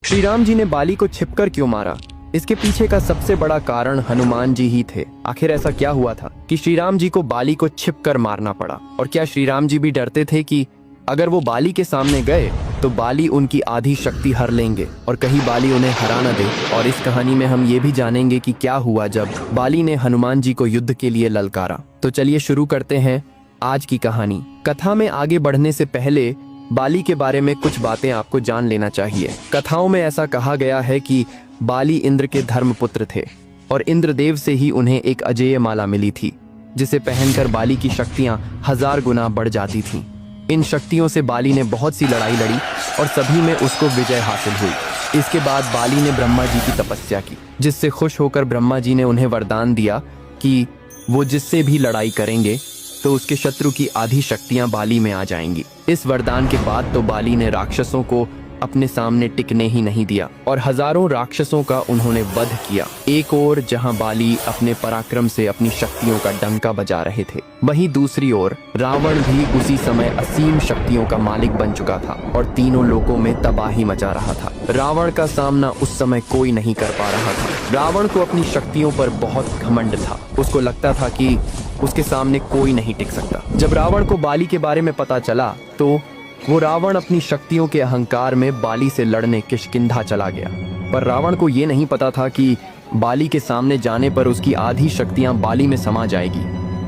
श्री राम जी ने बाली को छिपकर क्यों मारा? इसके पीछे का सबसे बड़ा कारण हनुमान जी ही थे। आखिर ऐसा क्या हुआ था कि श्री राम जी को बाली को छिपकर मारना पड़ा? और क्या श्री राम जी भी डरते थे कि अगर वो बाली के सामने गए तो बाली उनकी आधी शक्ति हर लेंगे और कहीं बाली उन्हें हरा न दे? और इस कहानी में हम ये भी जानेंगे कि क्या हुआ जब बाली ने हनुमान जी को युद्ध के लिए ललकारा। तो चलिए शुरू करते हैं आज की कहानी। कथा में आगे बढ़ने से पहले बाली के बारे में कुछ बातें आपको जान लेना चाहिए। कथाओं में ऐसा कहा गया है कि बाली इंद्र के धर्मपुत्र थे और इंद्रदेव से ही उन्हें एक अजेय माला मिली थी जिसे पहनकर बाली की शक्तियां 1000 गुना बढ़ जाती थीं। इन शक्तियों से बाली ने बहुत सी लड़ाई लड़ी और सभी में उसको विजय हासिल हुई। इसके बाद बाली ने ब्रह्मा जी की तपस्या की, जिससे खुश होकर ब्रह्मा जी ने उन्हें वरदान दिया कि वो जिससे भी लड़ाई करेंगे तो उसके शत्रु की आधी शक्तियां बाली में आ जाएंगी। इस वरदान के बाद तो बाली ने राक्षसों को अपने सामने टिकने ही नहीं दिया और हजारों राक्षसों का उन्होंने वध किया। एक ओर जहां बाली अपने पराक्रम से अपनी शक्तियों का डंका बजा रहे थे, वहीं दूसरी ओर रावण भी उसी समय असीम शक्तियों का मालिक बन चुका था और तीनों लोकों में तबाही मचा रहा था। रावण का सामना उस समय कोई नहीं कर पा रहा था। रावण को अपनी शक्तियों पर बहुत घमंड था। उसको लगता था कि उसके सामने कोई नहीं टिक सकता। जब रावण को बाली के बारे में पता चला तो वो रावण अपनी शक्तियों के अहंकार में बाली से लड़ने किष्किंधा चला गया। पर रावण को ये नहीं पता था कि बाली के सामने जाने पर उसकी आधी शक्तियां बाली में समा जाएगी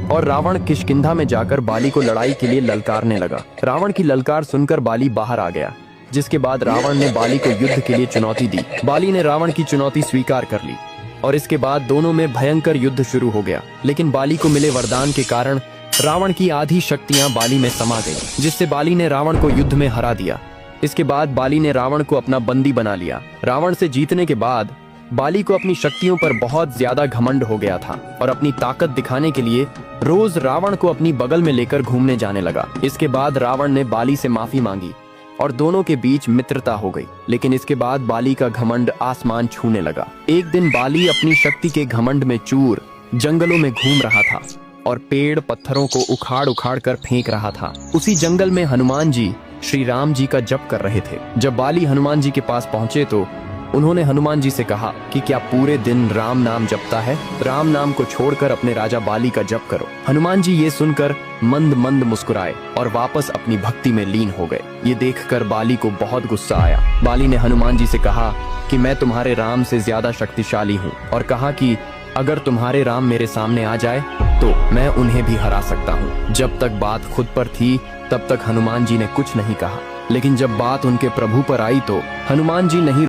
और रावण किष्किंधा में जाकर बाली को लड़ाई के लिए ललकारने लगा। रावण की ललकार सुनकर बाली बाहर आ गया, जिसके बाद रावण ने बाली को युद्ध के लिए चुनौती दी। बाली ने रावण की चुनौती स्वीकार कर ली और इसके बाद दोनों में भयंकर युद्ध शुरू हो गया। लेकिन बाली को मिले वरदान के कारण रावण की आधी शक्तियां बाली में समा गईं, जिससे बाली ने रावण को युद्ध में हरा दिया। इसके बाद बाली ने रावण को अपना बंदी बना लिया। रावण से जीतने के बाद बाली को अपनी शक्तियों पर बहुत ज्यादा घमंड हो गया था और अपनी ताकत दिखाने के लिए रोज रावण को अपनी बगल में लेकर घूमने जाने लगा। इसके बाद रावण ने बाली से माफी मांगी और दोनों के बीच मित्रता हो गई। लेकिन इसके बाद बाली का घमंड आसमान छूने लगा। एक दिन बाली अपनी शक्ति के घमंड में चूर जंगलों में घूम रहा था और पेड़ पत्थरों को उखाड़ उखाड़ कर फेंक रहा था। उसी जंगल में हनुमान जी श्री राम जी का जप कर रहे थे। जब बाली हनुमान जी के पास पहुंचे तो उन्होंने हनुमान जी से कहा कि क्या पूरे दिन राम नाम जपता है? राम नाम को छोड़कर अपने राजा बाली का जप करो। हनुमान जी ये सुनकर मंद मंद मुस्कुराए और वापस अपनी भक्ति में लीन हो गए। ये देखकर बाली को बहुत गुस्सा आया। बाली ने हनुमान जी से कहा कि मैं तुम्हारे राम से ज्यादा शक्तिशाली हूँ और कहा कि अगर तुम्हारे राम मेरे सामने आ जाए तो मैं उन्हें भी हरा सकता हूँ। जब तक बात खुद पर थी तब तक हनुमान जी ने कुछ नहीं कहा, लेकिन जब बात उनके प्रभु पर आई तो हनुमान जी नहीं